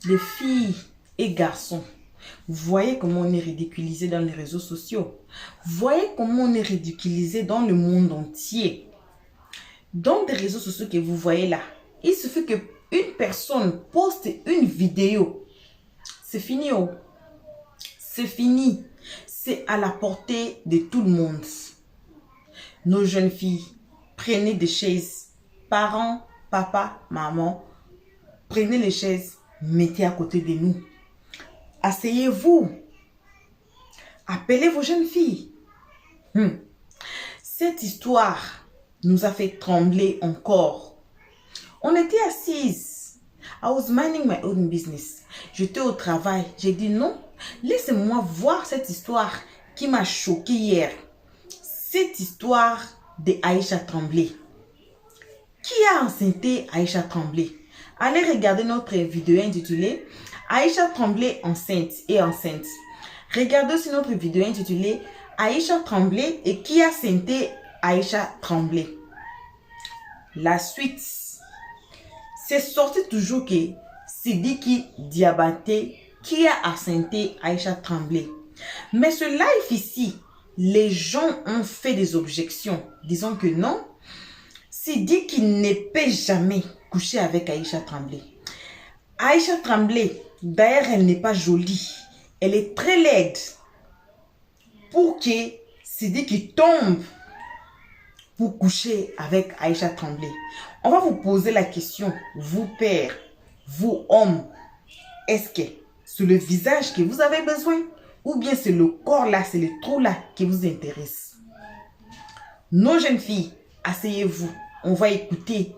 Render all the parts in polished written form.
Les filles et garçons, voyez comment on est ridiculisé dans les réseaux sociaux. Voyez comment on est ridiculisé dans le monde entier. Dans des réseaux sociaux que vous voyez là, il suffit qu'une personne poste une vidéo. C'est fini, oh. C'est fini. C'est à la portée de tout le monde. Nos jeunes filles, prenez des chaises. Parents, papa, maman, prenez les chaises, mettez à côté de nous. Asseyez-vous. Appelez vos jeunes filles. Cette histoire nous a fait trembler encore. On était assises. I was minding my own business. J'étais au travail. J'ai dit non, laissez-moi voir cette histoire qui m'a choquée hier. Cette histoire de Aïcha Tremblay. Qui a enceinté Aïcha Tremblay? Allez regarder notre vidéo intitulée Aïcha Tremblay enceinte et enceinte. Regardez aussi notre vidéo intitulée Aïcha Tremblay et qui a enceinté Aïcha Tremblay. La suite, c'est sorti toujours que Sidiki Diabaté qui a enceinté Aïcha Tremblay. Mais ce live ici, les gens ont fait des objections, disant que non, Sidiki ne peut jamais coucher avec Aïcha Tremblay. Aïcha Tremblay, d'ailleurs, elle n'est pas jolie. Elle est très laide. Pour que Sidiki tombe pour coucher avec Aïcha Tremblay. On va vous poser la question, vous pères, vous hommes, est-ce que c'est le visage que vous avez besoin ou bien c'est le corps là, c'est le trou là qui vous intéresse? Nos jeunes filles, asseyez-vous, on va écouter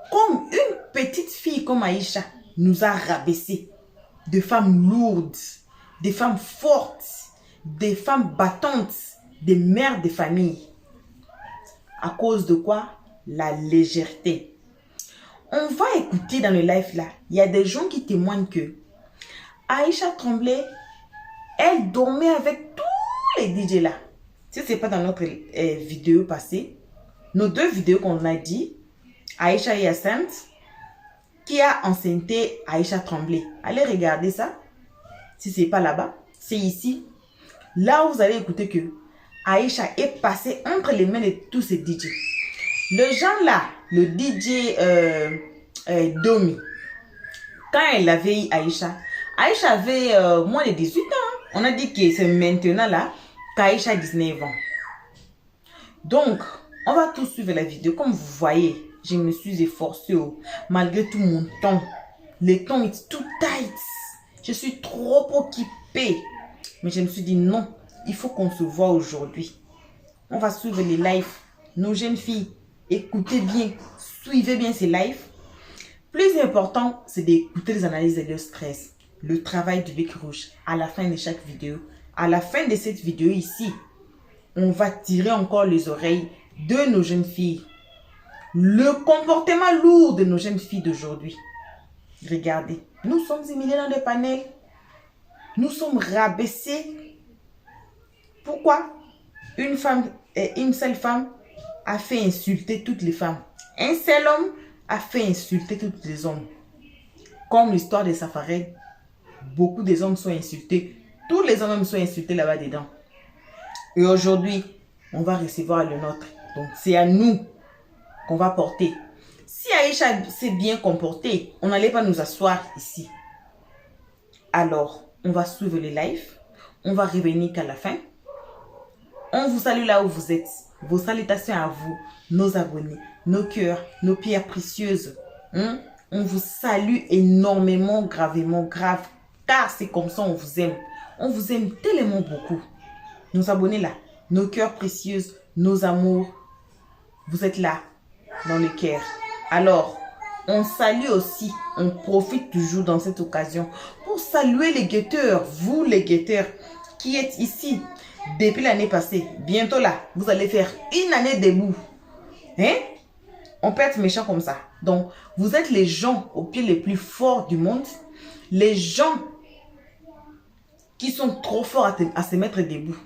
comme une petite fille comme Aïcha nous a rabaissé. Des femmes lourdes, des femmes fortes, des femmes battantes, des mères de famille. À cause de quoi? La légèreté. On va écouter dans le live là, il y a des gens qui témoignent que Aïcha Tremblay, elle dormait avec tous les DJ là. Si ce n'est pas dans notre vidéo passée, nos deux vidéos qu'on a dit, Aïcha et enceinte, qui a enceinté Aïcha Tremblay. Allez regarder ça. Si ce n'est pas là-bas, c'est ici. Là où vous allez écouter que Aïcha est passée entre les mains de tous ces DJ. Le genre là, le DJ Domi, quand elle avait eu Aïcha, Aïcha avait moins de 18 ans. On a dit que c'est maintenant là qu'Aïcha a 19 ans. Donc, on va tous suivre la vidéo. Comme vous voyez, je me suis efforcée malgré tout mon temps. Le temps est tout tight. Je suis trop occupée. Mais je me suis dit non, il faut qu'on se voit aujourd'hui. On va suivre les lives. Nos jeunes filles, écoutez bien, suivez bien ces lives. Plus important, c'est d'écouter les analyses de stress. Le travail du bec rouge à la fin de chaque vidéo. À la fin de cette vidéo ici, on va tirer encore les oreilles de nos jeunes filles. Le comportement lourd de nos jeunes filles d'aujourd'hui. Regardez, nous sommes humiliés dans des panels. Nous sommes rabaissés. Pourquoi? Une seule femme a fait insulter toutes les femmes. Un seul homme a fait insulter tous les hommes. Comme l'histoire de Safarel, beaucoup des hommes sont insultés. Tous les hommes sont insultés là-bas dedans. Et aujourd'hui, on va recevoir le nôtre. Donc, c'est à nous qu'on va porter. Si Aïcha s'est bien comportée, on n'allait pas nous asseoir ici. Alors, on va suivre les lives. On va revenir qu'à la fin. On vous salue là où vous êtes. Vos salutations à vous, nos abonnés, nos cœurs, nos pierres précieuses. On vous salue énormément, gravement, grave. Car c'est comme ça on vous aime. On vous aime tellement beaucoup. Nos abonnés là, nos cœurs précieuses, nos amours. Vous êtes là, dans le cœur. Alors, on salue aussi, on profite toujours dans cette occasion pour saluer les guetteurs, vous les guetteurs qui êtes ici depuis l'année passée. Bientôt là, vous allez faire une année debout. Hein? On peut être méchant comme ça. Donc, vous êtes les gens aux pieds les plus forts du monde. Les gens qui sont trop forts à se mettre debout.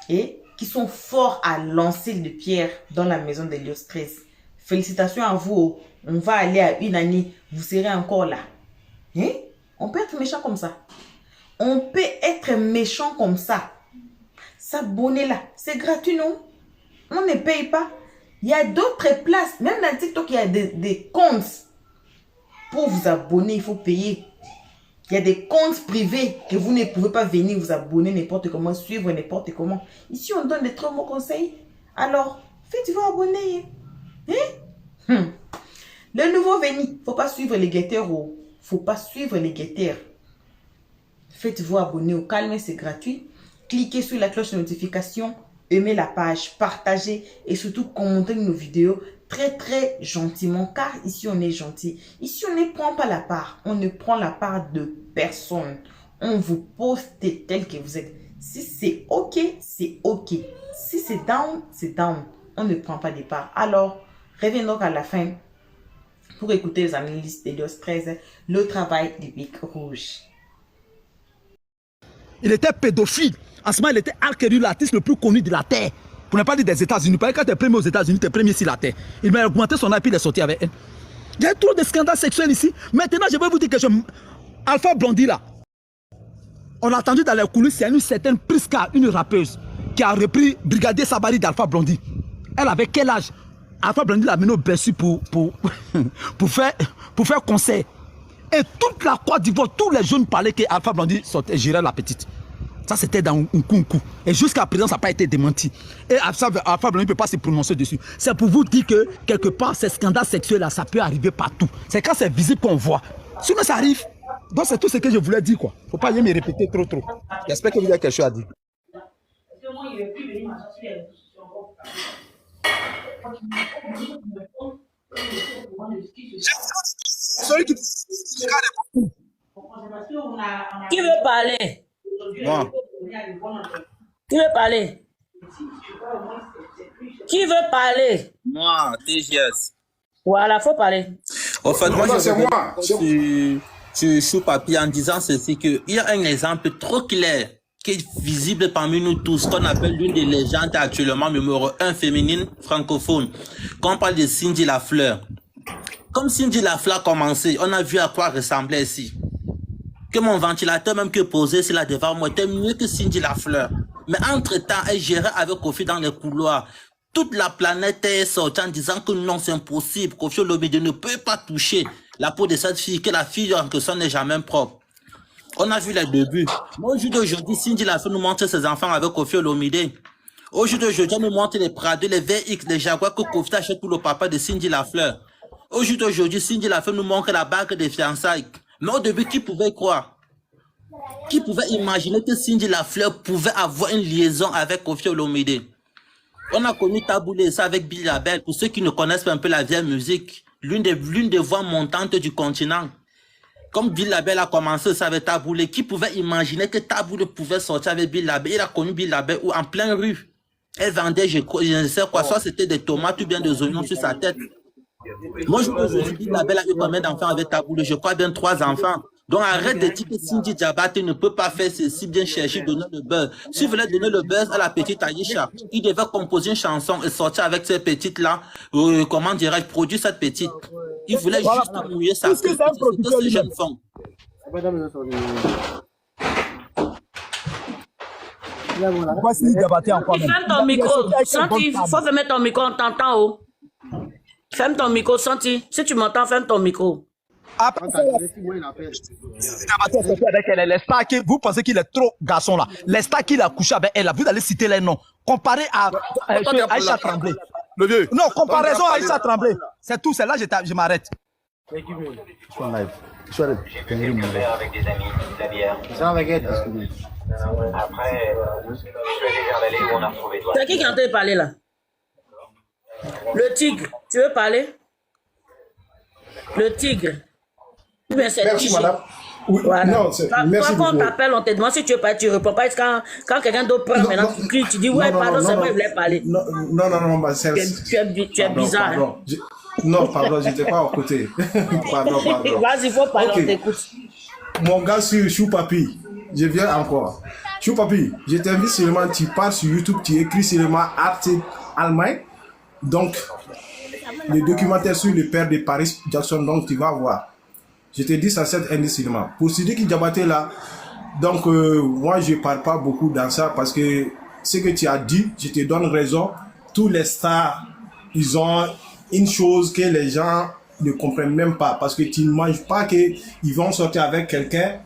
Et qui sont forts à lancer des pierres dans la maison de Helios 13. Félicitations à vous. On va aller à une année. Vous serez encore là. Hein? On peut être méchant comme ça. On peut être méchant comme ça. S'abonner là, c'est gratuit, non? On ne paye pas. Il y a d'autres places. Même dans TikTok, il y a des comptes. Pour vous abonner, il faut payer. Il y a des comptes privés que vous ne pouvez pas venir vous abonner n'importe comment, suivre n'importe comment. Ici, on donne des très bons conseils. Alors, faites-vous abonner. Hein? Le nouveau venu, il ne faut pas suivre les guetteurs. Il ne faut pas suivre les guetteurs. Faites-vous abonner au calme, c'est gratuit. Cliquez sur la cloche de notification, aimez la page, partagez et surtout commentez nos vidéos très gentiment car ici on est gentil. Ici on ne prend pas la part, on ne prend la part de personne. On vous poste tel que vous êtes. Si c'est ok, c'est ok. Si c'est down, c'est down. On ne prend pas des parts. Alors, revenons donc à la fin pour écouter les analyses d'Elios 13, le travail du Bic Rouge. Il était pédophile. En ce moment, il était Al-Khéri, l'artiste le plus connu de la Terre. Pour ne pas dire des États-Unis. Parce que quand tu es premier aux États-Unis, tu es premier sur la Terre. Il m'a augmenté son âge et il est sorti avec elle. Il y a trop de scandales sexuels ici. Maintenant, je vais vous dire que Alpha Blondy là, on a entendu dans les coulisses, il y a une certaine Priska, une rappeuse, qui a repris Brigadier Sabari d'Alpha Blondy. Elle avait quel âge? Alpha Blondy l'a mené au Bercy pour faire concert. Et toute la Côte d'Ivoire, tous les jeunes parlaient que Alpha Blondy sortait, gérait la petite. Ça, c'était dans un coup. Et jusqu'à présent, ça n'a pas été démenti. Et Alpha Blondy ne peut pas se prononcer dessus. C'est pour vous dire que, quelque part, ces scandales sexuels-là, ça peut arriver partout. C'est quand c'est visible qu'on voit. Sinon, ça arrive. Donc, c'est tout ce que je voulais dire, quoi. Il ne faut pas me répéter trop. J'espère que vous avez quelque chose à dire. Qui veut parler? Moi. Qui veut parler? Qui veut parler? Moi, TGS. Voilà, faut parler. Au fait, moi, c'est moi. Je suis papier en disant ceci que il y a un exemple trop clair qui est visible parmi nous tous, qu'on appelle l'une des légendes actuellement numéro 1 féminine francophone. Quand on parle de Cindy Lafleur. Comme Cindy Lafleur a commencé, on a vu à quoi ressemblait ici. Que mon ventilateur même que posé sur la devant moi était mieux que Cindy Lafleur. Mais entre-temps, elle gérait avec Kofi dans les couloirs. Toute la planète est sortie en disant que non, c'est impossible. Kofi Olomide ne peut pas toucher la peau de cette fille, que la fille en question n'est jamais propre. On a vu les débuts. Mais au jour d'aujourd'hui, Cindy Lafleur nous montre ses enfants avec Kofi Olomide. Au jour d'aujourd'hui, on nous montre les Prado, les VX, les Jaguars que Kofi achète pour le papa de Cindy Lafleur. Au jour d'aujourd'hui, Cindy Lafleur nous montre la bague des fiançailles. Mais au début, qui pouvait croire? Qui pouvait imaginer que Cindy Lafleur pouvait avoir une liaison avec Kofi Olomide? On a connu Taboulé, ça avec Bill Label. Pour ceux qui ne connaissent pas un peu la vieille musique, l'une des voix montantes du continent. Comme Bill Label a commencé, ça avec Taboulé. Qui pouvait imaginer que Taboulé pouvait sortir avec Bill Label? Il a connu Bill Label en pleine rue. Elle vendait, je ne sais quoi, soit c'était des tomates ou bien des oignons sur sa tête. Moi, je pense que Bill Label a eu combien d'enfants avec Taboulé? Je crois bien 3 enfants. Donc arrête de dire que Cindy Diabaté ne peut pas faire ceci, bien chercher, donner le buzz. S'il voulait donner le buzz à la petite Aïcha, il devait composer une chanson et sortir avec cette petite-là, comment dirais-je, produire cette petite. Il voulait juste mouiller sa queue. C'est ce que ces jeunes font. Ferme ton micro. Santi, il faut fermer ton micro, on t'entend. Oh. Ferme ton micro, Santi. Si tu m'entends, ferme ton micro. Après, les stars qui, vous pensez qu'il est trop garçon là. Les stars qu'il a couché avec elle là, vous allez citer les noms. Comparé à Aïcha Tremblay. Le vieux. Non, comparaison à Aïcha Tremblay. C'est tout, c'est là je m'arrête. J'ai bu quelques verres avec des amis, de la bière. Après, je suis allé vers l'allée où on a retrouvé toi. C'est qui est en train de parler là? Le tigre, tu veux parler? Le tigre. Merci, madame. Oui, voilà. Non, merci quand on beaucoup. t'appelle, on te demande si tu veux parler, tu réponds pas. Quand quelqu'un d'autre parle, maintenant tu cries, tu dis ouais, pardon, c'est moi, je voulais parler. Non, bah, c'est... Tu es bizarre. Pardon. Non, pardon, j'étais pas à côté. Pardon. Vas-y, il faut parler, Okay. on t'écoute. Mon gars sur Chou Papi, je viens encore. Chou Papi, je t'invite seulement, tu pars sur YouTube, tu écris seulement Arte Allemagne. Donc, le documentaire sur le père de Paris Jackson, donc tu vas voir. Je te dis ça, c'est indécidément. Pour Sidiki Diabaté là, donc moi je parle pas beaucoup dans ça parce que ce que tu as dit, je te donne raison. Tous les stars, ils ont une chose que les gens ne comprennent même pas parce que tu ne manges pas qu'ils vont sortir avec quelqu'un,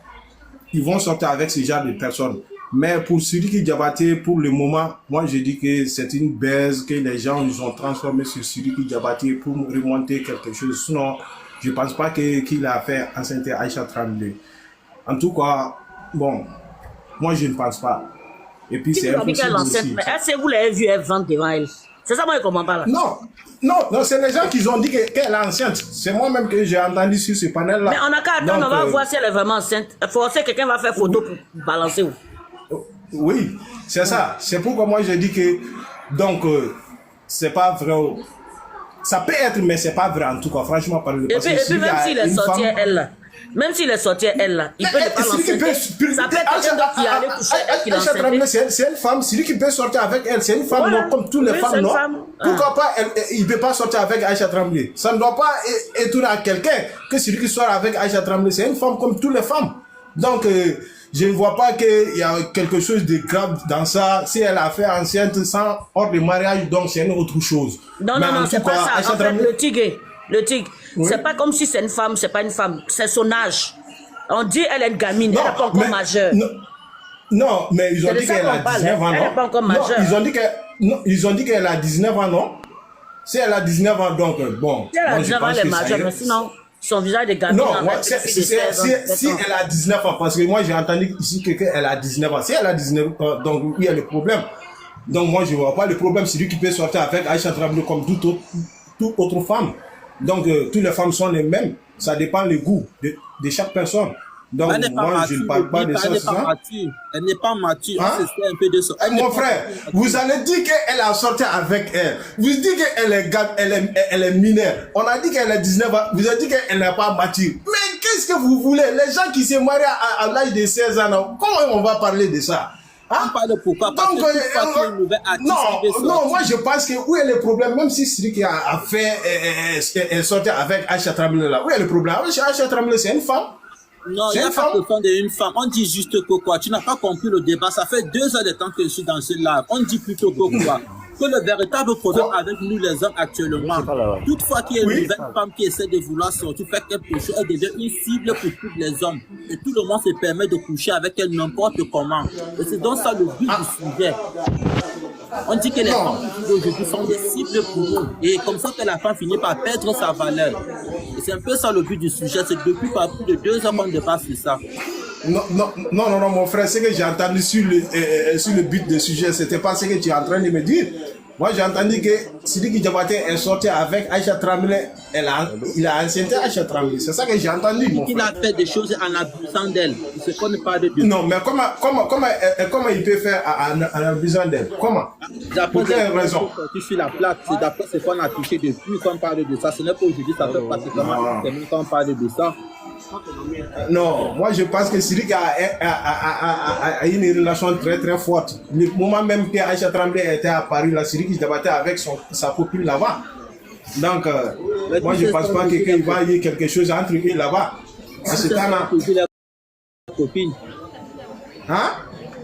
ils vont sortir avec ce genre de personnes. Mais pour Sidiki Diabaté, pour le moment, moi je dis que c'est une baise que les gens ils ont transformé sur Sidiki Diabaté pour remonter quelque chose. Sinon, je ne pense pas qu'il a fait enceinte Aïcha Traoré. En tout cas, bon, moi je ne pense pas. Et puis c'est impossible aussi. Est-ce que vous l'avez vu elle vendre devant elle? C'est ça moi je ne comprends pas là. Non, c'est les gens qui ont dit qu'elle est enceinte. C'est moi-même que j'ai entendu sur ce panel-là. Mais on n'a qu'à attendre, on va voir si elle est vraiment enceinte. Forcément, quelqu'un va faire photo pour balancer. Oui, c'est ça. C'est pourquoi moi je dis que donc c'est pas vrai. Ça peut être, mais c'est pas vrai en tout cas, franchement parler. Et puis même s'il est sorti elle là, même s'il est sorti elle là, il peut ne pas l'enceinter. Ça peut être quelqu'un d'autre qui allait coucher elle qui l'enceinte. C'est une femme, celui qui peut sortir avec elle, c'est une femme, voilà. Non, comme toutes les femmes, non. Pourquoi pas il peut pas sortir avec Aïcha Traoré? Ça ne doit pas étonner à quelqu'un que celui qui sort avec Aïcha Traoré, c'est une femme comme toutes les femmes. Donc je ne vois pas qu'il y a quelque chose de grave dans ça. Si elle a fait enceinte sans hors de mariage, donc c'est une autre chose. Non, c'est pas ça. En fait, le tigre, oui. C'est pas comme si c'est une femme, c'est pas une femme, c'est son âge. On dit elle est une gamine, elle n'est pas encore majeure. Non, mais ils ont dit qu'elle a 19 ans, non? Elle n'est pas encore majeure. Ils ont dit qu'elle a 19 ans, non? Si elle a 19 ans, donc bon. Si elle a 19 ans, elle est majeure, mais sinon... Son visage de gamine. Non, si elle a 19 ans, parce que moi j'ai entendu ici qu'elle a 19 ans. Si elle a 19 ans, donc il y a le problème. Donc moi je ne vois pas le problème. C'est lui qui peut sortir avec Aïcha Traoré comme toute autre femme. Donc toutes les femmes sont les mêmes. Ça dépend du goût de chaque personne. Donc moi je ne parle pas de ça. Elle n'est pas mature. Hein? C'est un peu de ça. Mon frère, vous allez dire qu'elle a sorti avec elle. Vous dites qu'elle est mineure. On a dit qu'elle a 19 ans. Vous avez dit qu'elle n'est pas mature. Mais qu'est-ce que vous voulez? Les gens qui se marient à l'âge de 16 ans, comment on va parler de ça? Hein? On parle pourquoi? Parce que non, moi je pense que où est le problème? Même si celui qui a fait elle sorti avec Aïcha Traoré là, où est le problème? Aïcha Traoré c'est une femme. Non, il n'y a pas question d'une femme. On dit juste que quoi? Tu n'as pas compris le débat. Ça fait 2 heures de temps que je suis dans ce live. On dit plutôt que quoi? Que le véritable problème avec nous les hommes actuellement, toutefois qu'il y ait une nouvelle femme qui essaie de vouloir sortir, faire quelque chose, elle devient une cible pour tous les hommes. Et tout le monde se permet de coucher avec elle n'importe comment. Et c'est donc ça le but du sujet. On dit que les femmes d'aujourd'hui sont des cibles pour nous. Et comme ça que la femme finit par perdre sa valeur. Et c'est un peu ça le but du sujet. C'est depuis pas plus de 2 ans qu'on dépasse sur ça. Non, mon frère, ce que j'ai entendu sur le but du sujet, c'était pas ce que tu es en train de me dire. Moi, j'ai entendu que Sidiki Diabaté est sorti avec Aïcha Traoré. Il a enceinté Aïcha Traoré. C'est ça que j'ai entendu. Il a fait des choses en abusant d'elle. C'est qu'on ne parle de Dieu. Non, mais comment il peut faire en abusant d'elle? Comment? Pour quelle raison? Tu suis la plaque. C'est d'après ce qu'on a touché depuis qu'on parle de ça. Ce n'est pas aujourd'hui, ça fait pratiquement qu'on parle de ça. Non, moi je pense que Sidiki a une relation très très forte. Le moment même que Aïcha Traoré était à Paris, là, Sidiki Diabaté avec sa copine là-bas. Donc, moi je ne pense pas qu'il va y avoir quelque chose entre eux là-bas. À ce temps-là. Hein?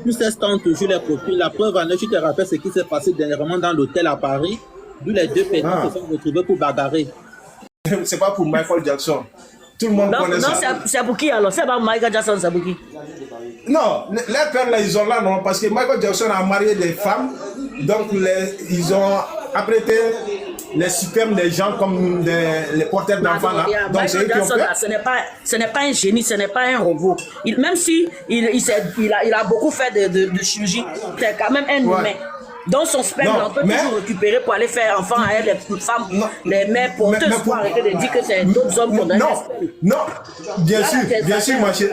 Tous ces temps, toujours les copines. La preuve en est, tu te rappelles ce qui s'est passé dernièrement dans l'hôtel à Paris, d'où les deux personnes se sont retrouvées pour bagarrer. C'est pas pour Michael Jackson. Tout le monde connaît ça. Non, c'est pour qui alors? C'est pas Michael Jackson, c'est pour qui? Non, les pères là, ils ont là, non, parce que Michael Jackson a marié des femmes, donc ils ont apprêté les superbes des gens comme les porteurs d'enfants là. Donc Michael Jackson, là, ce n'est pas un génie, ce n'est pas un robot. Même si il a beaucoup fait de chirurgie, c'est quand même un humain. Donc son sperme, on peut toujours récupérer pour aller faire enfant à elle, les femmes, les mères porteuses, pour arrêter de dire que c'est d'autres hommes qu'on a. Non, bien sûr, ma chérie.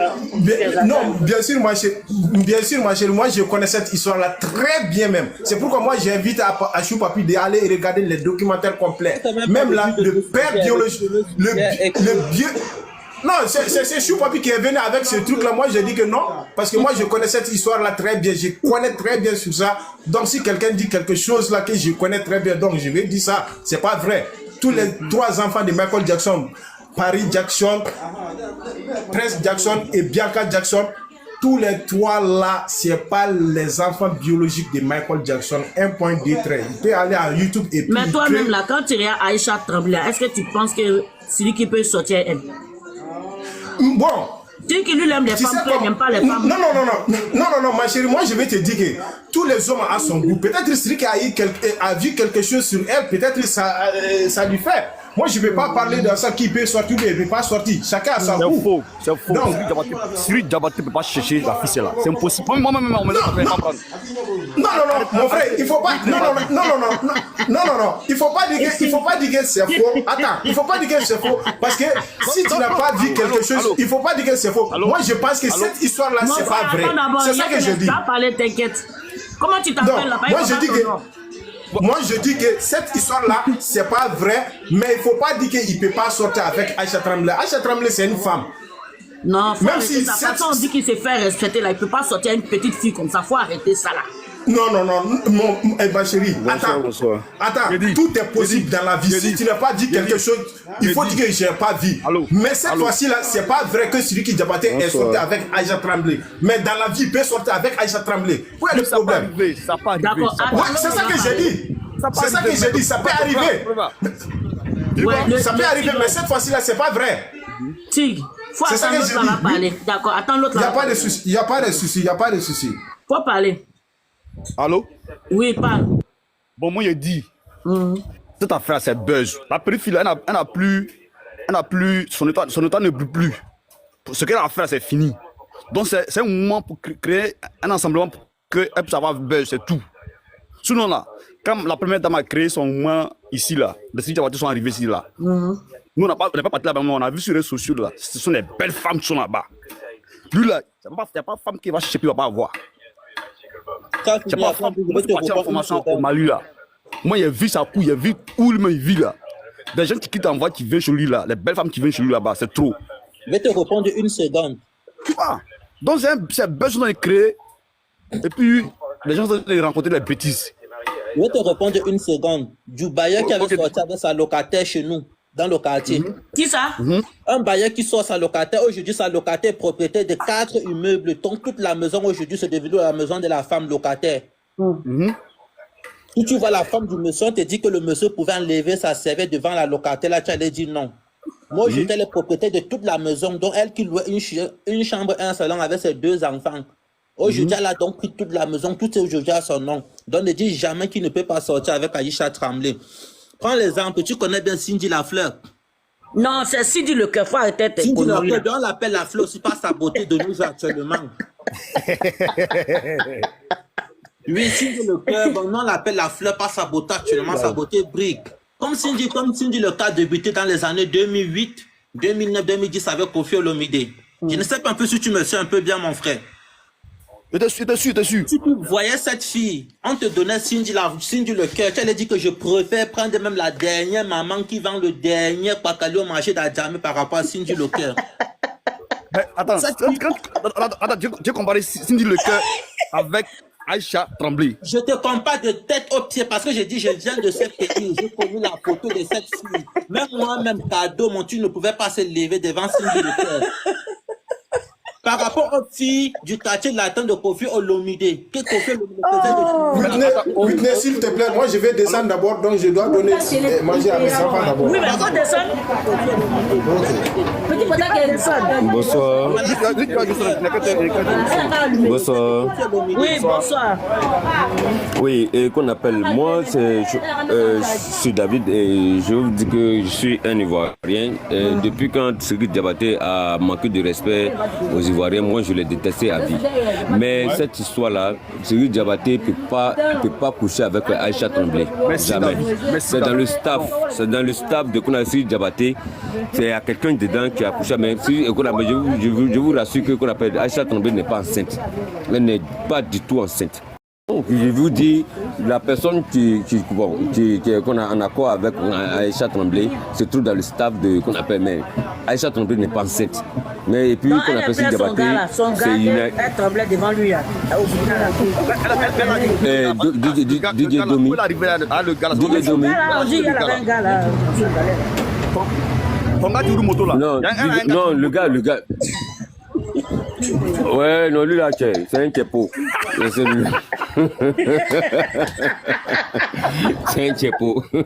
Non, bien sûr, ma chérie. Moi, je connais cette histoire-là très bien même. C'est pourquoi moi, j'invite à Chou Papi d'aller regarder les documentaires complets. Même là, le père biologique, Non, c'est Chou Papi qui est venu avec ce truc-là. Moi, je dis que non, parce que moi, je connais cette histoire-là très bien. Je connais très bien sur ça. Donc, si quelqu'un dit quelque chose là que je connais très bien, donc je vais dire ça. C'est pas vrai. Tous les 3 enfants de Michael Jackson, Paris Jackson, Prince Jackson et Bianca Jackson. Tous les trois là, c'est pas les enfants biologiques de Michael Jackson. 1.2 trait. Il peut aller à YouTube et puis. Mais toi-même là, quand tu regardes Aïcha Tremblay, est-ce que tu penses que celui qui peut sortir elle? Bon. Tu qui lui aime les femmes, qui n'aime pas les femmes. Non, ma chérie, moi je vais te dire que tous les hommes ont son goût. Peut-être celui qui a vu quelque chose sur elle, peut-être ça lui fait. Moi je ne vais pas parler de ça qui peut sortir ou qui ne peut pas sortir. Chacun a son goût. C'est faux. Celui Diabaté ne peut pas chercher la fille là. C'est impossible. Moi-même, on me l'a fait comprendre. Non, mon frère, il faut pas. Non. Il faut pas dire que c'est faux. Attends, il faut pas dire que c'est faux. Parce que si tu n'as pas vu quelque chose, il faut pas dire que c'est faux. Moi, je pense que cette histoire-là, c'est pas vrai. C'est ça que je dis. T'inquiète. Comment tu t'appelles là? Moi, je dis que cette histoire-là, c'est pas vrai, mais il faut pas dire qu'il peut pas sortir avec Aïcha Tremblay. Aïcha Tremblay, c'est une femme. Non, même si sa façon, on dit qu'il s'est fait respecter là, il peut pas sortir une petite fille comme ça, faut arrêter ça là. Non, ma chérie, bonsoir. Attends, tout est possible dans la vie. Si tu n'as pas dit quelque chose, il faut dire que je n'ai pas vu. Mais cette fois-ci là, c'est pas vrai que celui qui Diabaté est sorti avec Aïcha Tremblay. Mais dans la vie, il peut sortir avec Aïcha Tremblay. Où est le problème? Ça peut arriver. C'est ça que j'ai dit. C'est ça que j'ai dit, ça peut arriver. Ça peut arriver, mais cette fois-ci là, c'est pas vrai. Tig, faut attendre l'autre là va parler. D'accord, attends l'autre là. Il n'y a pas de souci. Faut parler. Allô? Oui, parle. Bon, moi, je dis, cette affaire, c'est buzz. La petite fille, elle n'a plus, son état ne brûle plus. Ce qu'elle a fait, c'est fini. Donc, c'est un moment pour créer un ensemble pour qu'elle puisse avoir buzz, c'est tout. Sinon, là, quand la première dame a créé son moment ici, là, les filles Diabaté sont arrivées ici, là. Nous, on n'est pas parti là-bas, on a vu sur les réseaux sociaux, là, ce sont des belles femmes qui sont là-bas. Lui, là, il n'y a pas de femme qui va chercher, puis il ne va pas avoir. C'est pas femme pour partir en formation au Mali là. Moi j'ai vu sa couille, j'ai vu où il vit là. Des gens qui quittent en voie qui viennent chez lui là, les belles femmes qui viennent chez lui là-bas, c'est trop. Je vais te répondre une seconde. Ah. Donc c'est besoin de créer. Et puis les gens vont rencontrer les bêtises. Je vais te répondre une seconde. Du bailleur qui avait sorti avec sa locataire chez nous, dans le quartier. Qui ça? Un bailleur qui sort sa locataire, aujourd'hui sa locataire est propriétaire de 4 immeubles. Donc toute la maison aujourd'hui c'est devenu la maison de la femme locataire. Si tu vois la femme du monsieur, on te dit que le monsieur pouvait enlever sa serviette devant la locataire, là tu allais dire non. Moi j'étais le propriétaire de toute la maison, donc elle qui louait une chambre et un salon avec ses 2 enfants. Aujourd'hui elle a donc pris toute la maison, tout est aujourd'hui à son nom. Donc ne dis jamais qu'il ne peut pas sortir avec Aïcha Tremblay. Prends l'exemple, tu connais bien Cindy Lafleur. Non, c'est Cindy le cœur, faut arrêter tes Cindy conneries. Lafleur, on l'appelle la fleur, c'est pas sa beauté de nous actuellement. Oui, Cindy le cœur, bon, on l'appelle la fleur, pas sa beauté actuellement, sa beauté brique. Comme Cindy le cas débuté dans les années 2008, 2009, 2010 avec Kofi Olomide. Je ne sais pas un peu si tu me sais un peu bien, mon frère. J'étais sûr. Si tu voyais cette fille, on te donnait Cindy le cœur, tu allais dire que je préfère prendre même la dernière maman qui vend le dernier pacalio au marché d'Adjamé par rapport à Cindy le cœur. Attends, tu as comparé Cindy le cœur avec Aïcha Tremblay. Je te compare de tête aux pieds parce que j'ai dit je viens de cette pays, j'ai connu la photo de cette fille. Même moi-même, cadeau, mon tu ne pouvais pas se lever devant Cindy le cœur. Par rapport aux filles du quartier latin de Kofi Olomide, que Kofi Olomide faisait de... Whitney, s'il te plaît, moi je vais descendre d'abord, donc je dois donner manger à mes enfants d'abord. Oui, mais faut descendre. Petit potin qui descend. Bonsoir. Bonsoir. Oui, bonsoir. Oui, et qu'on appelle, moi je suis David et je vous dis que je suis un Ivoirien. Et depuis quand Cyril Diabaté a manqué de respect aux Ivoiriens, moi je l'ai détesté à vie. Mais cette histoire-là, Cyril Diabaté ne peut pas coucher avec Aïcha Tremblay. Jamais. C'est dans le staff de Cyril Diabaté. C'est à quelqu'un dedans qui a couché. Mais je vous rassure que qu'on appelle Aïcha Tremblay n'est pas enceinte. Elle n'est pas du tout enceinte. Donc, je vous dis, la personne qui qu'on a en accord avec Aïcha Tremblay se trouve dans le staff de qu'on appelle, mais Aïcha Tremblay n'est pas enceinte. Mais et puis qu'on appelle Cyril Diabaté, c'est une. Elle tremblait devant lui là. Didier Domi. On dit il y a un gars là. Ton gars, tu roules moto là. Non, non, le gars. Ouais, non, lui là, c'est un kepo. C'est un kepo. Elle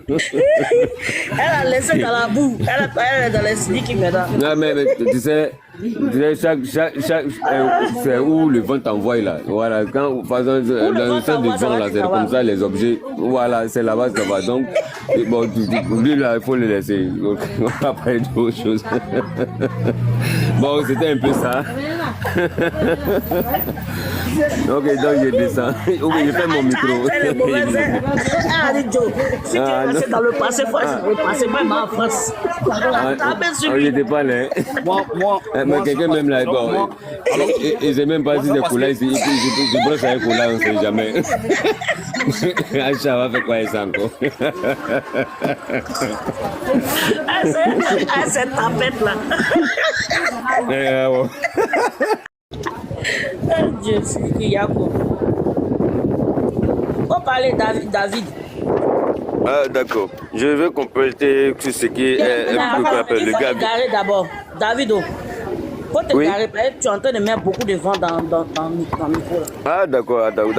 a laissé dans la boue. Elle est dans les sneakers maintenant. Non, mais tu sais, c'est où le vent t'envoie là. Voilà, quand dans le sens du vent là, c'est comme ça les objets. Voilà, c'est là-bas ça va. Donc, bon, lui là, il faut le laisser. On va parler d'autre chose. Bon, c'était un peu ça. Ok, donc je descends. Ok, je fais mon micro. Elle est mauvaise. Ah, Joe, si tu es resté dans le passé, il faut le passé, même en France. Je n'étais pas là. Mais quelqu'un même là, bon, il ne sait même pas si c'est couleur ici. Je brosse avec couleur, on ne sait jamais. Aïcha va faire quoi ça encore? Ah, cette tapette là. Dieu, c'est qui Yako. On va parler David. Ah, d'accord. Je veux compléter tout ce qui est un peu qu'on appelle le gars. D'abord, David, faut te Oui. garer. Tu es en train de mettre beaucoup de vent dans le micro. Là. Ah, d'accord, attends.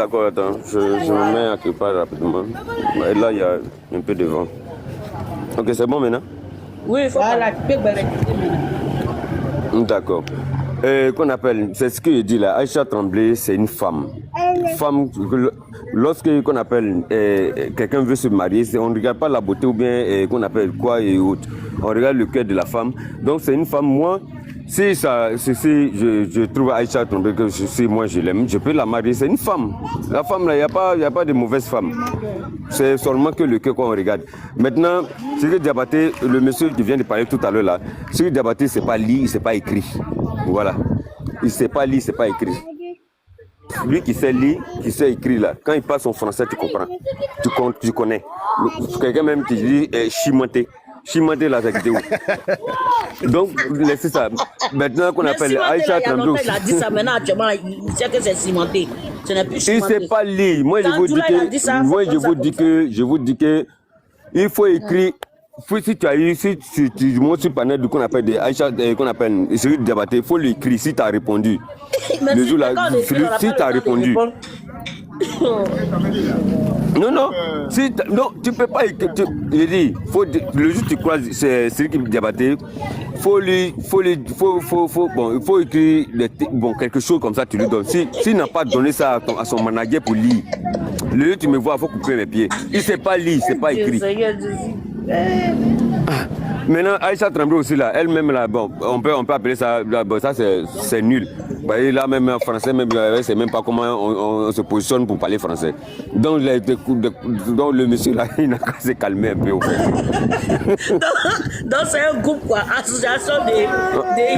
Je me mets à quelque part rapidement. Et là, il y a un peu de vent. Ok, c'est bon maintenant? Oui, il faut parler. D'accord. Qu'on appelle, c'est ce que je dis là, Aïcha Tremblay, c'est une femme. Femme, lorsque qu'on appelle quelqu'un veut se marier, on ne regarde pas la beauté ou bien qu'on appelle quoi et autres. On regarde le cœur de la femme. Donc c'est une femme, moi, si je trouve Aïcha Tremblay que moi je l'aime, je peux la marier, c'est une femme. La femme là, il n'y a pas de mauvaise femme. C'est seulement que le cœur qu'on regarde. Maintenant, Siriki Diabaté, le monsieur qui vient de parler tout à l'heure là, Siriki Diabaté, c'est pas lu, c'est pas écrit. Voilà. Il ne sait pas lire, c'est pas écrit. Lui qui sait lire, qui sait écrire là, quand il parle son français, tu comprends. Tu connais. Quelqu'un même qui dit chimanté. Chimanté là, c'est où? Donc, laissez ça. Maintenant qu'on appelle Aïcha Tremblay. Il a dit ça maintenant, actuellement, il sait que c'est cimenté. Ce n'est plus Il ne cimenté. sait pas lire. Moi, je vous dis que il faut écrire. Si tu montes sur le panel qu'on appelle des Aïcha, qu'on appelle Siriki Diabaté, il faut l'écrire si tu as répondu. Le jour là, si tu as répondu. Non, tu peux pas écrire. Je dis, le jour où tu croises Siriki Diabaté, il faut écrire quelque chose comme ça, tu lui donnes. S'il n'a pas donné ça à son manager pour lire, le jour où tu me vois, il faut couper mes pieds. Il ne sait pas lire, c'est pas écrit. Maintenant, Aïcha Tremblay aussi là, elle-même là, bon, on peut appeler ça, bon, ça c'est nul. Bah, là même en français, même, c'est même pas comment on se positionne pour parler français. Donc, le monsieur là, il n'a qu'à se calmer un peu au fait. Donc c'est un groupe quoi, association des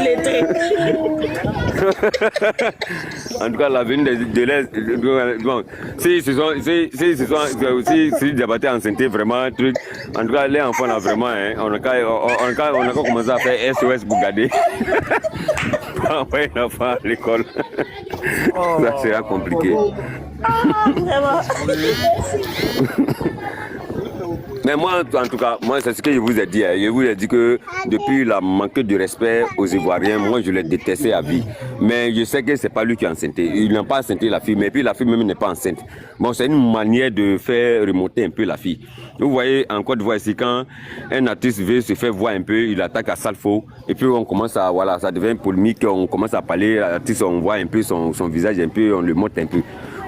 illettrés. En tout cas, l'avenir de l'Est, bon, si Diabaté enceinte vraiment, truc, en tout cas, les enfants là vraiment, hein, on a commencé à faire SOS pour garder. Envoyer un enfant à l'école. Ça sera compliqué. Mais moi, en tout cas, c'est ce que je vous ai dit. Je vous ai dit que depuis la manque de respect aux Ivoiriens, moi, je l'ai détesté à vie. Mais je sais que c'est pas lui qui a enceinte. Il n'a pas enceinté la fille, mais puis la fille même n'est pas enceinte. Bon, c'est une manière de faire remonter un peu la fille. Vous voyez, en Côte d'Ivoire ici, quand un artiste veut se faire voir un peu, il attaque à Salfo, et puis on commence à, voilà, ça devient polémique, on commence à parler, l'artiste, on voit un peu son visage un peu, on le monte un peu.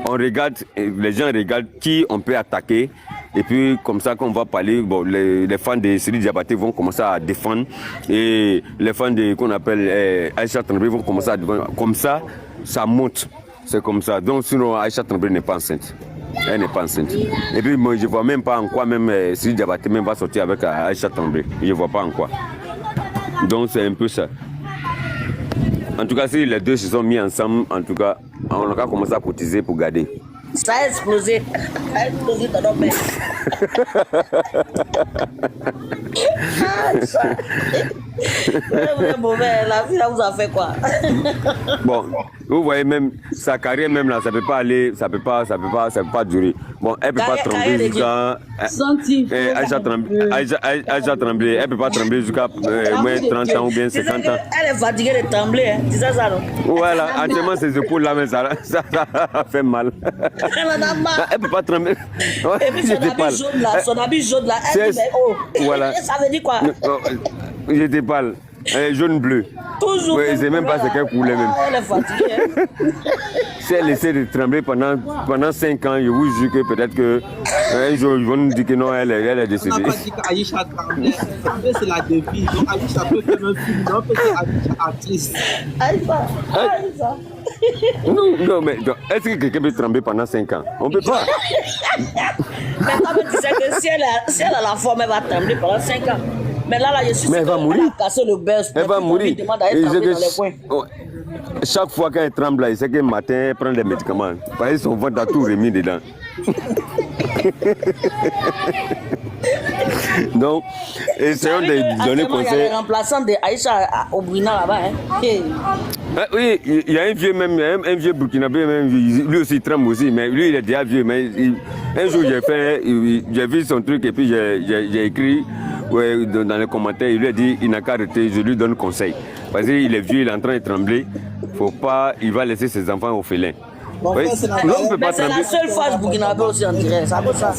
On regarde, les gens regardent qui on peut attaquer. Et puis, comme ça, quand on va parler, bon, les fans de Siriki Diabaté vont commencer à défendre. Et les fans qu'on appelle Aïcha Tremblay vont commencer à défendre. Comme ça, ça monte. C'est comme ça. Donc, sinon, Aïcha Tremblay n'est pas enceinte. Elle n'est pas enceinte. Et puis, moi, je ne vois même pas en quoi même Siriki Diabaté même va sortir avec Aïcha Tremblay. Je ne vois pas en quoi. Donc, c'est un peu ça. En tout cas, si les deux se sont mis ensemble, en tout cas, on a commencé à cotiser pour garder. Ça a explosé. Ça a explosé dans nos mains. Vous êtes mauvais, la vie là vous a fait quoi? Bon, vous voyez même sa carrière même là, ça peut pas aller, ça peut pas durer. Bon, elle peut pas trembler jusqu'à Aïcha Tremblay, elle peut pas trembler jusqu'à moins 30 ans ou bien 50 ans. Elle est fatiguée de trembler, hein. C'est ça non? Voilà, actuellement ses épaules là, mais ça fait mal. Elle en a marre. Elle peut pas trembler. Et puis son habit jaune là, elle dit mais oh. Voilà. Ça veut dire quoi? J'étais pâle. Jaune bleu. Toujours. Oui, c'est même pas ce qu'elle coulait même. Elle est fatiguée. Hein? Si elle essaie de trembler pendant 5 ans, je vous jure que peut-être que un jour ils vont nous dire que non, elle est décédée. On n'a pas dit qu'Aïcha tremblait. C'est la devise. Donc Aïcha peut faire un film. Donc c'est Aïcha artiste. Aïcha. Non, mais est-ce que quelqu'un peut trembler pendant 5 ans? On peut pas. Mais comme tu sais que si elle a la forme, elle va trembler pendant 5 ans. Mais là, je suis mais elle va mourir. Elle a cassé le buzz. Elle va mourir. Oh. Chaque fois qu'elle tremble, là, il sait que le matin, elle prend des médicaments. Parce que son ventre a tout remis dedans. Donc, essayons de donner conseil. Il y a les remplaçants d'Aïcha au Burkina là-bas. Hein? Oui, il y a un vieux même, un vieux burkinabé, même, lui aussi il tremble aussi, mais lui il est déjà vieux. Mais un jour j'ai vu son truc et puis j'ai écrit dans les commentaires, il lui a dit il n'a qu'à arrêter, je lui donne conseil. Parce qu'il est vieux, il est en train de trembler, il va laisser ses enfants orphelins. Bon, oui. C'est la seule fois burkinabé aussi en direct, ça vaut ça.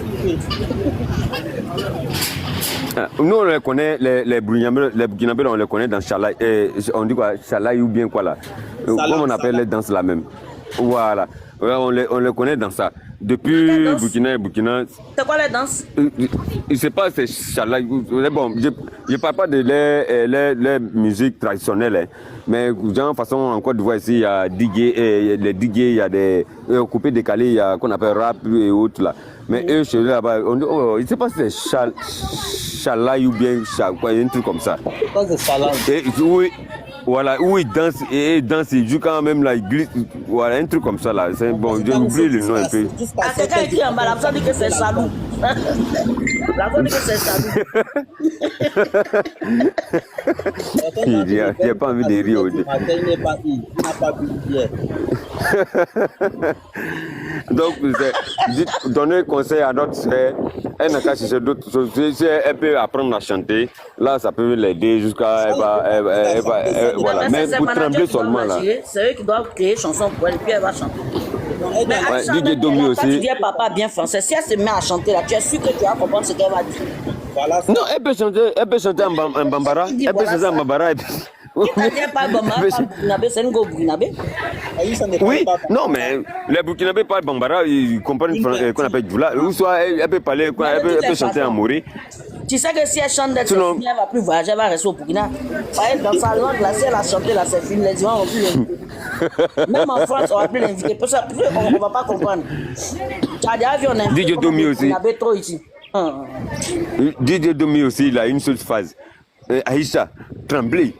Nous on les connaît, les burkinabés on les connaît dans Chalaï, on dit quoi, Chalaï ou bien quoi là, comment on appelle les danses là même. Voilà, on les connaît dans ça. Depuis Burkina et Burkina. C'est quoi les danses? Je sais pas, c'est Chalaï. Bon, je parle pas de les musiques traditionnelles, hein, mais genre façon en Côte d'Ivoire ici il y a les digués, il y a des coupés décalés, il y a qu'on appelle rap et autres là. Mais eux chez eux là-bas, on dit je sais pas si c'est Chalaï ou bien quoi, un truc comme ça. C'est Chalaï. Oui. Voilà, où ils dansent et ils jouent quand même là, ils glissent, voilà, un truc comme ça là. C'est bon, j'ai oublié le nom un peu. Ah, quelqu'un écrit en bas, la personne dit que c'est Salou. La personne dit que c'est Salou. J'ai pas envie de rire. Donc, donner conseil à notre soeur, elle n'a qu'à chercher d'autres choses. Si elle peut apprendre à chanter, là ça peut l'aider jusqu'à voilà, mais pour trembler seulement là. C'est eux qui doivent créer chanson pour elle et puis elle va chanter. Mais DJ Domi aussi. tu dis papa bien français, si elle se met à chanter là, tu es sûr que tu vas comprendre ce qu'elle va dire. Voilà. Non, elle peut chanter en bambara. Elle peut chanter en bambara. C'est une go burkinabé. Oui, non, mais les burkinabés parlent bambara, ils comprennent qu'on appelle Djoula. Ou soit elle peut parler, elle peut chanter en Mori. Tu sais que si elle chante d'être finie, elle va plus voyager, elle va rester au Burkina. Par exemple, dans sa langue, là, si elle a chanté, là, c'est fini, les gens vont plus l'inviter. Même en France, on va plus l'inviter. Parce qu'on ne va pas comprendre. Tu as déjà vu, on invite DJ Domi aussi. trop ici. DJ Domi aussi, il a une seule phase. Aïcha, trembler,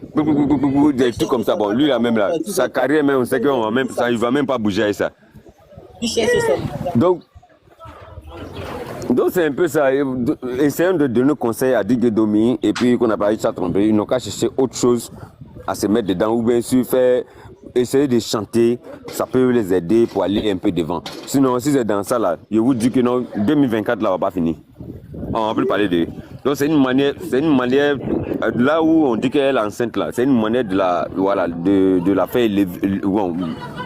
des trucs comme ça. Bon, lui là même là, sa carrière même, on sait qu'il va même pas bouger avec ça. Donc c'est un peu ça. Essayons de donner conseil à DJ Domi et puis qu'on n'a pas Aïcha trembler. Ils n'ont qu'à chercher autre chose à se mettre dedans ou bien sûr essayer de chanter, ça peut les aider pour aller un peu devant. Sinon, si c'est dans ça là, je vous dis que non, 2024 là, on va pas finir. On va plus parler de. Donc c'est une manière, là où on dit qu'elle est enceinte là, c'est une manière de la faire.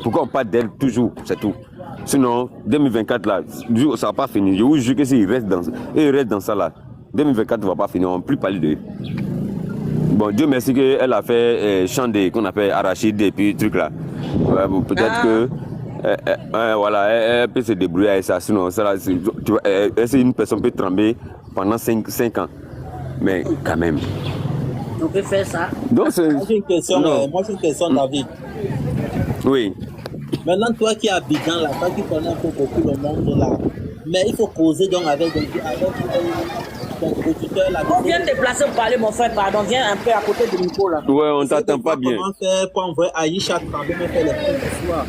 Pourquoi on parle d'elle toujours, c'est tout. Sinon, 2024 là, ça va pas finir. Je vous jure que s'il reste dans ça là, 2024 ne va pas finir, on va plus parler de. Bon, Dieu merci qu'elle a fait chant qu'on appelle arachide et puis truc là. Ouais, bon, peut-être que voilà, elle peut se débrouiller avec ça. Sinon, c'est une personne qui peut trembler pendant 5 ans. Mais quand même. On peut faire ça. Donc, moi j'ai une question, David. Oui. Maintenant, toi qui es à Abidjan là, toi qui connais un peu beaucoup le monde là, mais il faut causer donc avec ton producteur là. On vient te déplacer pour parler, mon frère, pardon, viens un peu à côté du micro là. Ouais, on t'attend pas bien. Comment faire pour envoyer Aïcha trembler, mais faire les coups ce soir?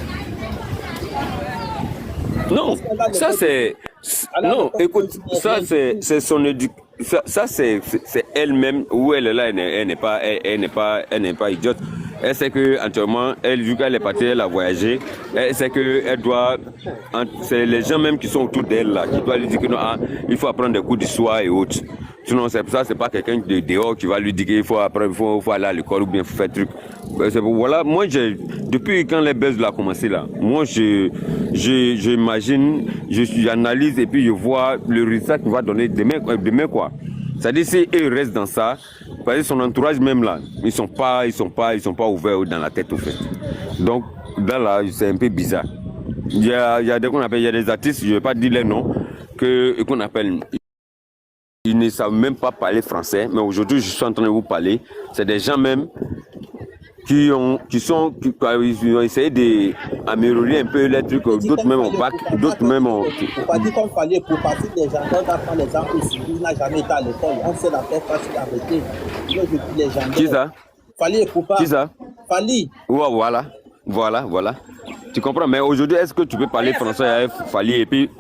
Non, ça Non, écoute, ça c'est son éducation. Ça c'est elle-même où elle est là, elle n'est pas idiote. Elle sait que actuellement, vu qu'elle est partie, elle a voyagé, elle sait que elle doit, c'est les gens même qui sont autour d'elle là, qui doivent lui dire que non, il faut apprendre des cours du soir et autres. Sinon c'est pour ça, c'est pas quelqu'un de dehors qui va lui dire qu'il faut apprendre, faut aller à l'école ou bien faut faire truc. Voilà, moi depuis quand les buzz a commencé là, moi j'imagine, j'analyse et puis je vois le résultat qu'il va donner demain quoi. C'est-à-dire si eux restent dans ça, parce que son entourage même là, ils sont pas ouverts dans la tête au fait. Donc là c'est un peu bizarre. Il y a des artistes, je vais pas dire les noms, qu'on appelle. Ils ne savent même pas parler français, mais aujourd'hui je suis en train de vous parler. C'est des gens même qui ont essayé d'améliorer un peu les trucs, d'autres même au bac, d'autres même au... Faut pas dire qu'on fallait pour partir des gens, on apprend les gens aussi, il n'a jamais été à l'école, on sait la faire facile arrêter. Moi je dis les gens. Qui ça? Fallait pour pas. Qui ça? Fallait. Ouais, voilà. Tu comprends? Mais aujourd'hui, est-ce que tu peux parler français avec Fally et puis...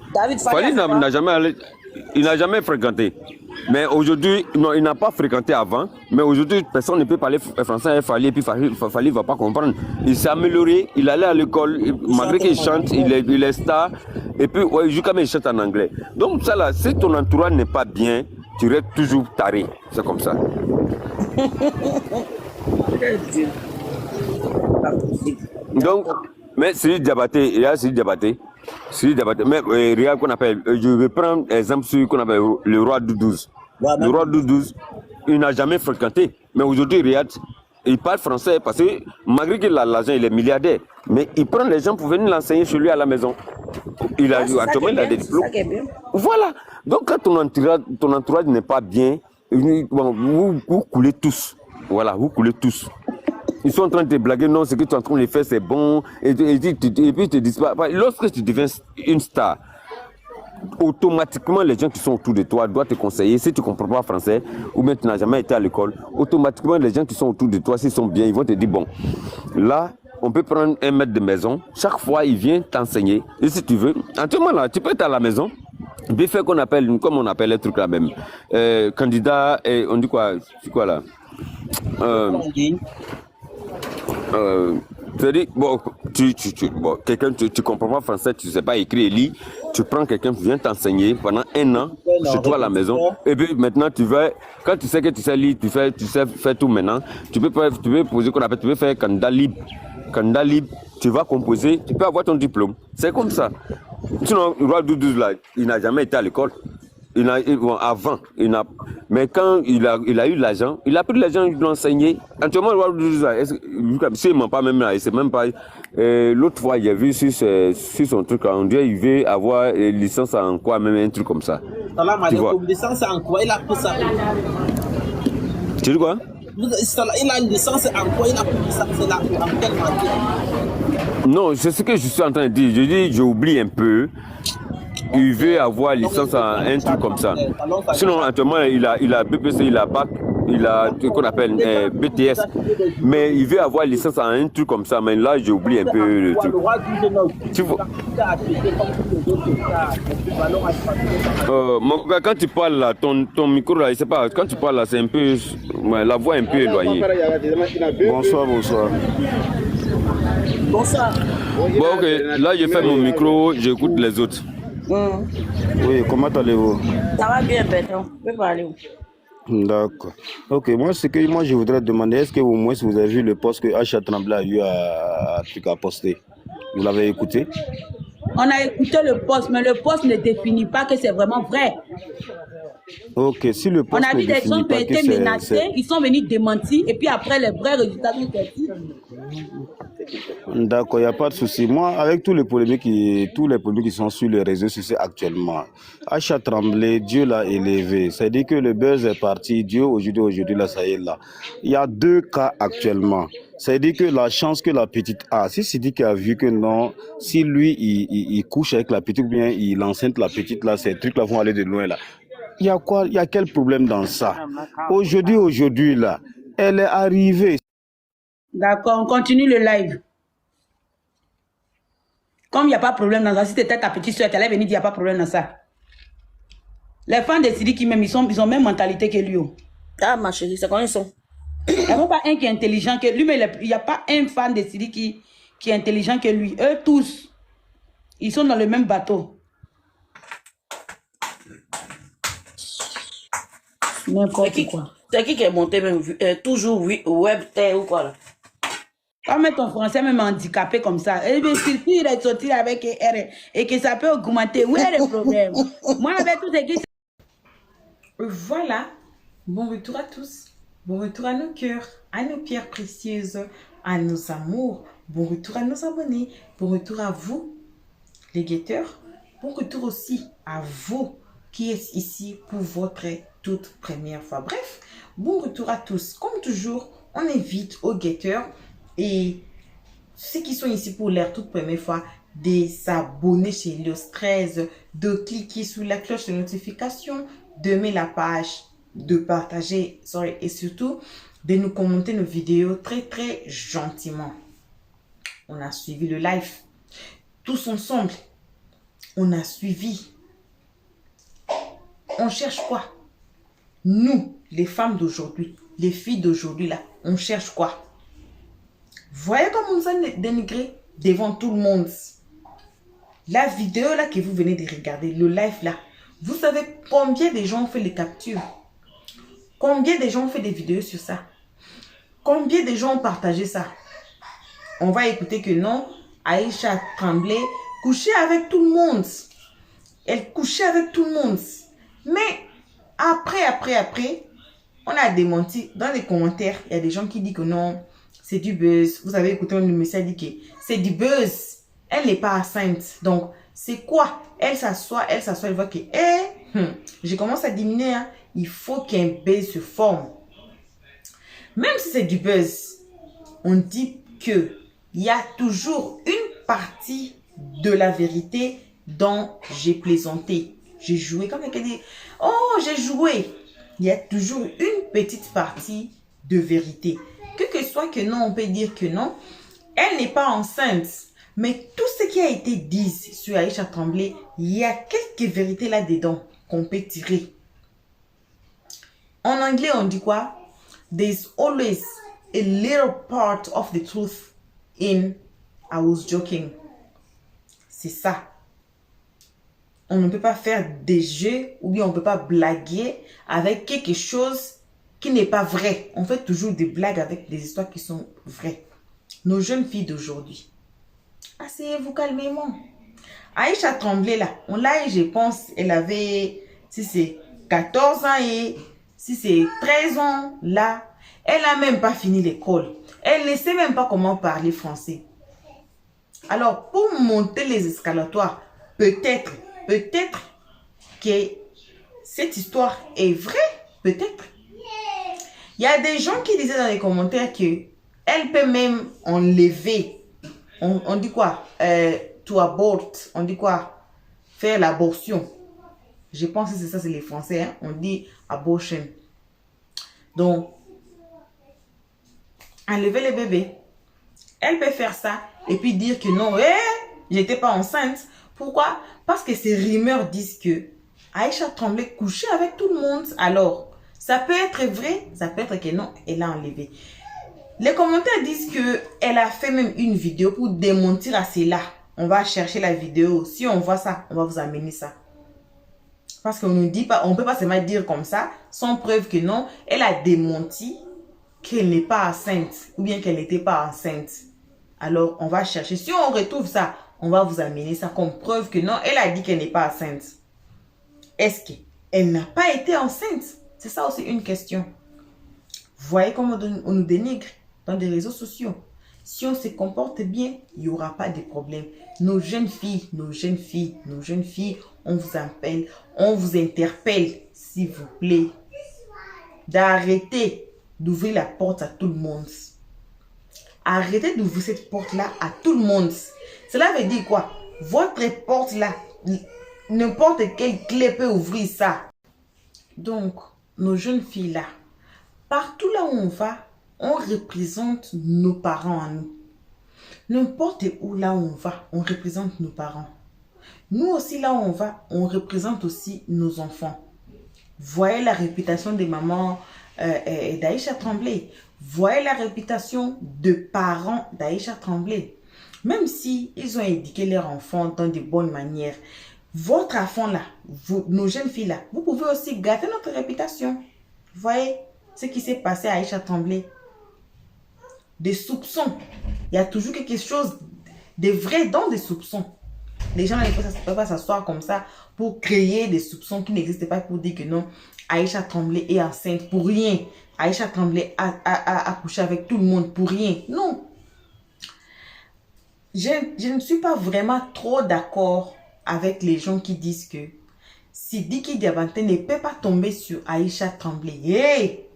Fally n'a jamais fréquenté. Mais aujourd'hui, non, il n'a pas fréquenté avant. Mais aujourd'hui, personne ne peut parler français avec Fally et puis Fally ne va pas comprendre. Il s'est amélioré, il allait à l'école, malgré qu'il chante, il est star. Et puis, ouais, il joue quand même, il chante en anglais. Donc ça là, si ton entourage n'est pas bien, tu restes toujours taré. C'est comme ça. Donc, mais Sidi Diabaté, mais regarde qu'on appelle, je vais prendre exemple sur qu'on appelle le roi Doudouz. Le roi Doudouz, il n'a jamais fréquenté, mais aujourd'hui, regarde, il parle français parce que malgré qu'il a l'argent, il est milliardaire, mais il prend les gens pour venir l'enseigner chez lui à la maison. Actuellement, il a des diplômes. Voilà. Donc, quand ton entourage n'est pas bien, vous coulez tous. Voilà, vous coulez tous. Ils sont en train de te blaguer, non, ce que tu es en train de faire, c'est bon. Et puis ils te disent pas. Lorsque tu deviens une star, automatiquement, les gens qui sont autour de toi doivent te conseiller. Si tu ne comprends pas français, ou bien tu n'as jamais été à l'école, automatiquement, les gens qui sont autour de toi, s'ils sont bien, ils vont te dire, bon, là, on peut prendre un maître de maison. Chaque fois, il vient t'enseigner. Et si tu veux, actuellement, là, tu peux être à la maison. Bien fait comme on appelle les trucs là même. Candidat, et on dit quoi? C'est quoi là? C'est-à-dire, bon, quelqu'un, tu comprends pas français, tu sais pas écrire et lire, tu prends quelqu'un qui vient t'enseigner pendant 1 an chez toi à la maison, et puis maintenant quand tu sais que tu sais lire, tu sais faire tout maintenant, tu peux poser qu'on appelle, tu peux faire candidat libre, tu vas composer, tu peux avoir ton diplôme, c'est comme ça. Sinon, le roi Doudouz là, il n'a jamais été à l'école. Mais quand il a eu l'argent, il a pris l'argent, il l'a enseigné. Actuellement, le roi Doudouz, s'il ne ment pas même là, il sait même pas. L'autre fois, il a vu sur son truc, on dirait qu'il veut avoir licence en quoi, même un truc comme ça. Tu vois. Licence en quoi? Il a pris ça. Tu dis quoi? Il a une licence en quoi? Il a pris ça en quelle matière? Non, c'est ce que je suis en train de dire. Je dis, j'oublie un peu. Il veut avoir licence en un truc comme ça. Sinon, actuellement, il a BPC, il a BAC, il a ce qu'on appelle BTS. Mais il veut avoir licence en un truc comme ça. Mais là, j'ai oublié un peu le truc. Quand tu parles là, ton micro là, je sais pas, quand tu parles là, c'est un peu, la voix est un peu éloignée. Bonsoir. Bon, ok, là, je fais mon micro, j'écoute les autres. Oui, comment allez-vous? Ça va bien, Pétron. Je peux parler. D'accord. Ok, moi je voudrais demander, est-ce que au moins vous avez vu le post que Acha Tremblay a eu à poster? Vous l'avez écouté? On a écouté le post, mais le post ne définit pas que c'est vraiment vrai. Ok, si le post on a vu des gens qui ont été menacés, ils sont venus démentir, et puis après les vrais résultats sont sortis. D'accord, il n'y a pas de souci. Moi, avec tous les polémiques qui sont sur les réseaux sociaux actuellement, Acha Tremblay, Dieu l'a élevé. C'est-à-dire que le buzz est parti, Dieu aujourd'hui, là, ça y est là. Il y a 2 cas actuellement. C'est-à-dire que la chance que la petite a, si Sidi qui a vu que non, si lui, il couche avec la petite, ou bien il enceinte la petite, là, ces trucs-là vont aller de loin, là. Il y a quoi? Il y a quel problème dans ça? Aujourd'hui, là, elle est arrivée. D'accord, on continue le live. Comme il n'y a pas de problème dans ça, si c'était ta petite soeur, tu allais venir dire qu'il n'y a pas de problème dans ça. Les fans de Sidiki même, ils ont même mentalité que lui. Oh. Ah, ma chérie, c'est comment ils sont? Il n'y a pas un qui est intelligent que lui, mais il n'y a pas un fan de Sidiki qui est intelligent que lui. Eux tous, ils sont dans le même bateau. N'importe quoi. C'est qui est monté même toujours web ou quoi là? Quand même ton français même handicapé comme ça. Et bien, si il est sorti avec R et que ça peut augmenter, où est le problème? Moi, avec tout ce qui... Voilà. Bon retour à tous. Bon retour à nos cœurs, à nos pierres précieuses, à nos amours. Bon retour à nos abonnés. Bon retour à vous, les guetteurs. Bon retour aussi à vous qui êtes ici pour votre toute première fois. Bref, bon retour à tous. Comme toujours, on invite aux guetteurs et ceux qui sont ici pour leur toute première fois de s'abonner chez Helios 13, de cliquer sur la cloche de notification, d'aimer la page, de partager et surtout de nous commenter nos vidéos très très gentiment. On a suivi le live tous ensemble. On a suivi. On cherche quoi? Nous, les femmes d'aujourd'hui, les filles d'aujourd'hui là, on cherche quoi? Voyez comme on nous a dénigré devant tout le monde. La vidéo là que vous venez de regarder, le live là, vous savez combien de gens ont fait les captures? Combien de gens ont fait des vidéos sur ça? Combien de gens ont partagé ça? On va écouter que non, Aïcha Tremblay couchait avec tout le monde. Elle couchait avec tout le monde. Mais après, on a démenti. Dans les commentaires, il y a des gens qui disent que non, c'est du buzz. Vous avez écouté un message dit que c'est du buzz. Elle n'est pas enceinte. Donc, c'est quoi? Elle s'assoit, elle voit que, je commence à diminuer. Hein. Il faut qu'un buzz se forme. Même si c'est du buzz, on dit que il y a toujours une partie de la vérité dont j'ai plaisanté. J'ai joué comme quelqu'un dit, oh, j'ai joué. Il y a toujours une petite partie de vérité. Que soit que non, on peut dire que non. Elle n'est pas enceinte. Mais tout ce qui a été dit sur Aïcha Tremblay, il y a quelques vérités là-dedans qu'on peut tirer. En anglais, on dit quoi? There's always a little part of the truth in I was joking. C'est ça. On ne peut pas faire des jeux ou bien on ne peut pas blaguer avec quelque chose qui n'est pas vrai. On fait toujours des blagues avec des histoires qui sont vraies. Nos jeunes filles d'aujourd'hui. Asseyez-vous calmement. Aïcha Tremblay là, on l'a, je pense, elle avait, si c'est 14 ans et si c'est 13 ans là, elle n'a même pas fini l'école. Elle ne sait même pas comment parler français. Alors, pour monter les escalatoires, peut-être que cette histoire est vraie. Peut-être. Il y a des gens qui disaient dans les commentaires que elle peut même enlever. On dit quoi? To abort. On dit quoi? Faire l'abortion. Je pense que c'est ça, c'est les Français. Hein? On dit abortion. Donc, enlever le bébé. Elle peut faire ça et puis dire que non, j'étais pas enceinte. Pourquoi? Parce que ces rumeurs disent que Aïcha Tremblay couchait avec tout le monde. Alors, ça peut être vrai, ça peut être que non, elle a enlevé. Les commentaires disent que elle a fait même une vidéo pour démentir à cela. On va chercher la vidéo. Si on voit ça, on va vous amener ça. Parce qu'on ne dit pas, on ne peut pas seulement dire comme ça, sans preuve que non, elle a démenti qu'elle n'est pas enceinte ou bien qu'elle n'était pas enceinte. Alors, on va chercher. Si on retrouve ça, on va vous amener ça comme preuve que non, elle a dit qu'elle n'est pas enceinte. Est-ce qu'elle n'a pas été enceinte? C'est ça aussi une question. Vous voyez comment on nous dénigre dans des réseaux sociaux. Si on se comporte bien, il n'y aura pas de problème. Nos jeunes filles, on vous appelle, on vous interpelle, s'il vous plaît, d'arrêter d'ouvrir la porte à tout le monde. Arrêtez d'ouvrir cette porte-là à tout le monde. Cela veut dire quoi? Votre porte-là, n'importe quelle clé peut ouvrir ça. Donc, nos jeunes filles-là, partout là où on va, on représente nos parents à nous. N'importe où là où on va, on représente nos parents. Nous aussi là où on va, on représente aussi nos enfants. Voyez la réputation des mamans d'Aïcha Tremblay. Voyez la réputation de parents d'Aïcha Tremblay. Même si ils ont éduqué leurs enfants dans de bonnes manières, votre enfant là, nos jeunes filles là, vous pouvez aussi gâter notre réputation. Vous voyez ce qui s'est passé à Aïcha Tremblay. Des soupçons. Il y a toujours quelque chose de vrai dans des soupçons. Les gens ne peuvent pas s'asseoir comme ça pour créer des soupçons qui n'existent pas, pour dire que non, Aïcha Tremblay est enceinte pour rien. Aïcha Tremblay a couché avec tout le monde pour rien. Non. Je ne suis pas vraiment trop d'accord avec les gens qui disent que Sidiki Diabaté ne peut pas tomber sur Aïcha Tremblay. Hey!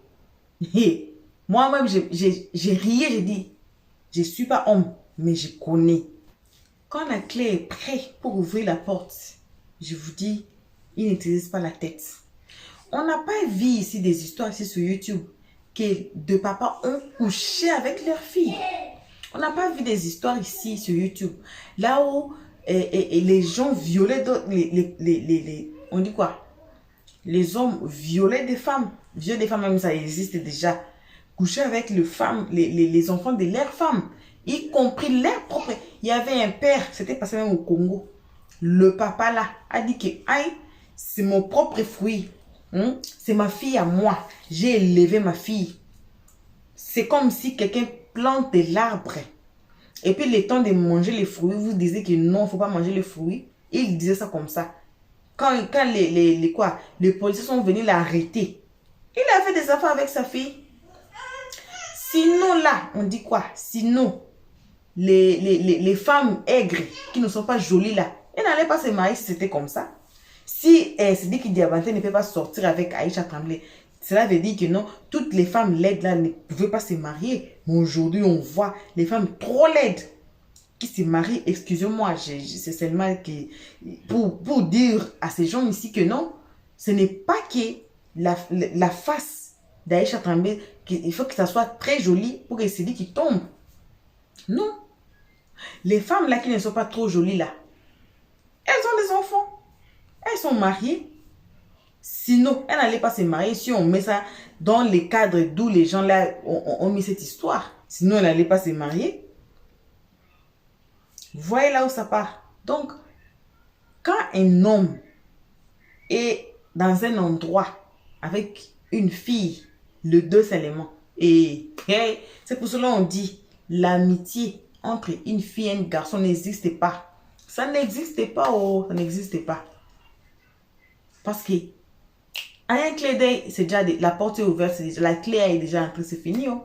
Hey! Moi-même, j'ai rié, j'ai dit, je ne suis pas homme, mais je connais. Quand la clé est prête pour ouvrir la porte, je vous dis, il n'utilise pas la tête. On n'a pas vu ici des histoires ici sur YouTube que deux papas ont couché avec leur fille. On n'a pas vu des histoires ici sur YouTube. Là où les gens violaient, on dit quoi? Les hommes violaient des femmes. Violer des femmes, même ça existe déjà. Coucher avec les enfants de leurs femmes. Y compris leurs propres. Il y avait un père, c'était passé même au Congo. Le papa là a dit que c'est mon propre fruit. C'est ma fille à moi. J'ai élevé ma fille. C'est comme si quelqu'un plante de l'arbre. Et puis le temps de manger les fruits, vous disiez que non, il ne faut pas manger les fruits. Il disait ça comme ça. Quand les policiers sont venus l'arrêter, il a fait des affaires avec sa fille. Sinon là, on dit quoi? Sinon, les femmes aigres qui ne sont pas jolies là, elles n'allaient pas se marier si c'était comme ça. Si Sidiki Diabaté ne peut pas sortir avec Aïcha Tremblay, cela veut dire que non, toutes les femmes laides là ne pouvaient pas se marier. Mais aujourd'hui, on voit les femmes trop laides qui se marient. Excusez-moi, c'est seulement pour dire à ces gens ici que non, ce n'est pas que la face d'Aïcha Tremblay, il faut que ça soit très joli pour que Sidiki tombe. Non. Les femmes là qui ne sont pas trop jolies là, elles ont des enfants. Elles sont mariées. Sinon, elles n'allaient pas se marier si on met ça dans les cadres d'où les gens là ont mis cette histoire. Sinon, elles n'allaient pas se marier. Voyez là où ça part. Donc, quand un homme est dans un endroit avec une fille, le deux seulement, et c'est pour cela qu'on dit l'amitié entre une fille et un garçon n'existe pas. Ça n'existe pas, oh, ça n'existe pas. Parce que à un clé d'œil, c'est déjà la porte est ouverte, la clé est déjà entrée, c'est fini. Oh.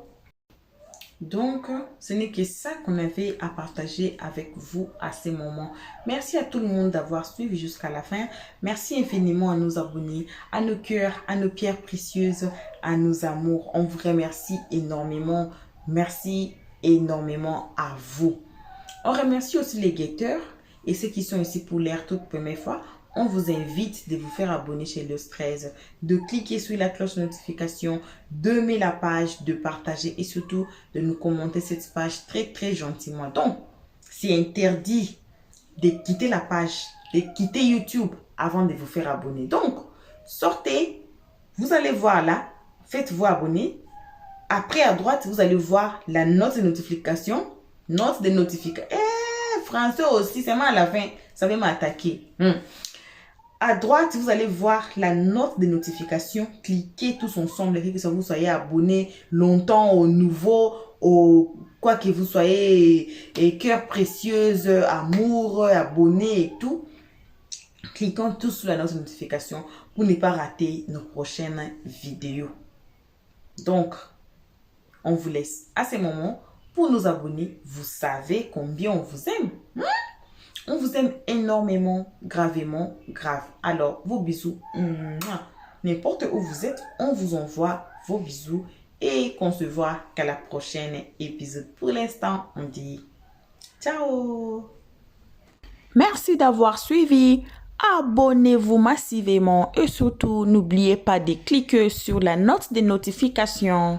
Donc, ce n'est que ça qu'on avait à partager avec vous à ce moment. Merci à tout le monde d'avoir suivi jusqu'à la fin. Merci infiniment à nos abonnés, à nos cœurs, à nos pierres précieuses, à nos amours. On vous remercie énormément. Merci énormément à vous. On remercie aussi les guetteurs et ceux qui sont ici pour leur toute première fois. On vous invite de vous faire abonner chez Los 13, de cliquer sur la cloche de notification, d'aimer la page, de partager et surtout de nous commenter cette page très gentiment. Donc, c'est interdit de quitter la page, de quitter YouTube avant de vous faire abonner. Donc, sortez, vous allez voir là, faites-vous abonner. Après, à droite, vous allez voir la note de notification. Note de notification. Français aussi, c'est moi à la fin, ça va m'attaquer. À droite, vous allez voir la note de notification. Cliquez tous ensemble, que vous soyez abonné longtemps au nouveau, au quoi que vous soyez, et cœur précieuse, amour, abonné et tout. Cliquons tous sur la note de notification pour ne pas rater nos prochaines vidéos. Donc, on vous laisse à ce moment pour nous abonner. Vous savez combien on vous aime. On vous aime énormément, gravement, grave. Alors, vos bisous, n'importe où vous êtes, on vous envoie vos bisous et qu'on se voit qu'à la prochaine épisode. Pour l'instant, on dit ciao. Merci d'avoir suivi. Abonnez-vous massivement et surtout, n'oubliez pas de cliquer sur la note de notification.